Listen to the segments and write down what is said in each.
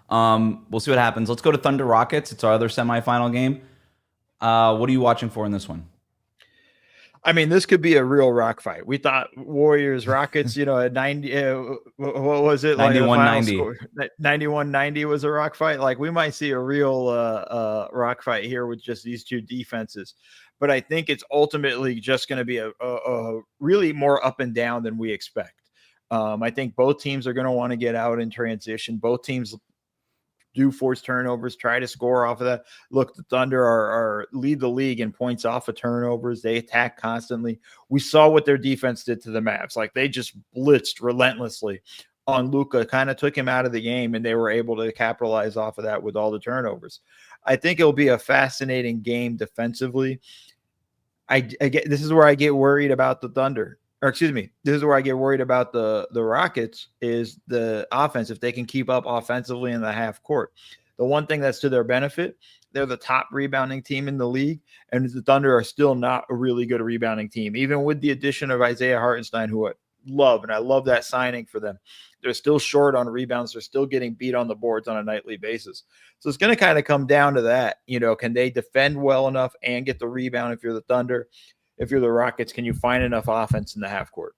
We'll see what happens. Let's go to Thunder Rockets. It's our other semifinal game. What are you watching for in this one? I mean, this could be a real rock fight. We thought Warriors Rockets, at 90, what was it like the final 91-90. score? 91-90 was a rock fight. Like we might see a real rock fight here with just these two defenses. But I think it's ultimately just going to be a really more up and down than we expect. I think both teams are going to want to get out in transition. Both teams do force turnovers, try to score off of that. Look, the Thunder are lead the league in points off of turnovers. They attack constantly. We saw what their defense did to the Mavs. Like they just blitzed relentlessly on Luka, kind of took him out of the game, and they were able to capitalize off of that with all the turnovers. I think it'll be a fascinating game defensively. I get this is where I get worried about the Thunder. Or excuse me, this is where I get worried about the Rockets is the offense. If they can keep up offensively in the half court, the one thing that's to their benefit, they're the top rebounding team in the league, and the Thunder are still not a really good rebounding team, even with the addition of Isaiah Hartenstein, who I love, and I love that signing for them. They're still short on rebounds. They're still getting beat on the boards on a nightly basis. So it's going to kind of come down to that. Can they defend well enough and get the rebound if you're the Thunder? If you're the Rockets, can you find enough offense in the half court?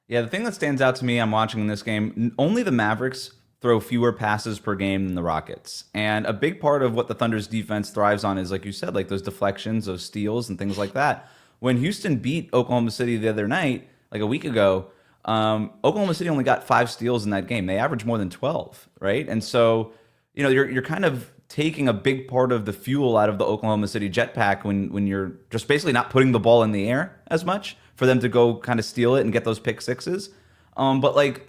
Yeah, the thing that stands out to me, I'm watching in this game, only the Mavericks throw fewer passes per game than the Rockets. And a big part of what the Thunder's defense thrives on is, like you said, like those deflections of steals and things like that. When Houston beat Oklahoma City the other night, like a week ago, Oklahoma City only got 5 steals in that game. They averaged more than 12, right? And so, you're kind of taking a big part of the fuel out of the Oklahoma City jetpack when you're just basically not putting the ball in the air as much for them to go kind of steal it and get those pick sixes. But like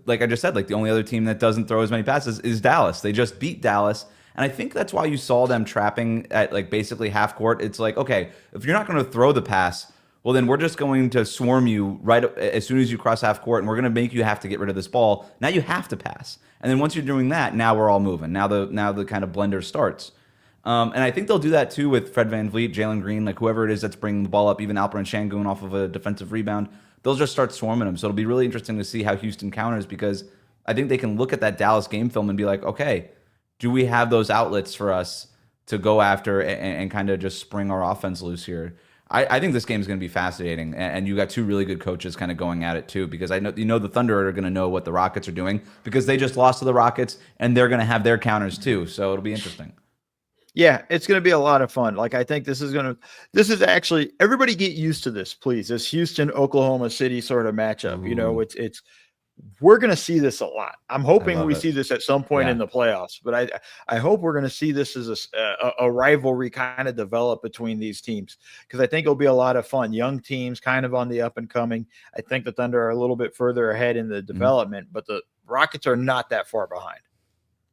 I just said, like the only other team that doesn't throw as many passes is Dallas. They just beat Dallas. And I think that's why you saw them trapping at like basically half court. It's like, okay, if you're not going to throw the pass, well, then we're just going to swarm you right as soon as you cross half court, and we're going to make you have to get rid of this ball. Now you have to pass, and then once you're doing that, now we're all moving. Now the kind of blender starts, and I think they'll do that too with Fred VanVleet, Jalen Green, like whoever it is that's bringing the ball up, even Alperen Sengun off of a defensive rebound. They'll just start swarming them. So it'll be really interesting to see how Houston counters because I think they can look at that Dallas game film and be like, okay, do we have those outlets for us to go after and kind of just spring our offense loose here? I think this game is going to be fascinating, and you got two really good coaches kind of going at it too. Because I know the Thunder are going to know what the Rockets are doing because they just lost to the Rockets, and they're going to have their counters too. So it'll be interesting. Yeah, it's going to be a lot of fun. Like I think this is actually everybody get used to this, please. This Houston Oklahoma City sort of matchup. Ooh, It's we're going to see this a lot. I'm I hoping love we it. see this at some point in Yeah. the playoffs, but I hope we're going to see this as a rivalry kind of develop between these teams because I think it'll be a lot of fun. Young teams kind of on the up and coming. I think the Thunder are a little bit further ahead in the Mhm. development, but the Rockets are not that far behind.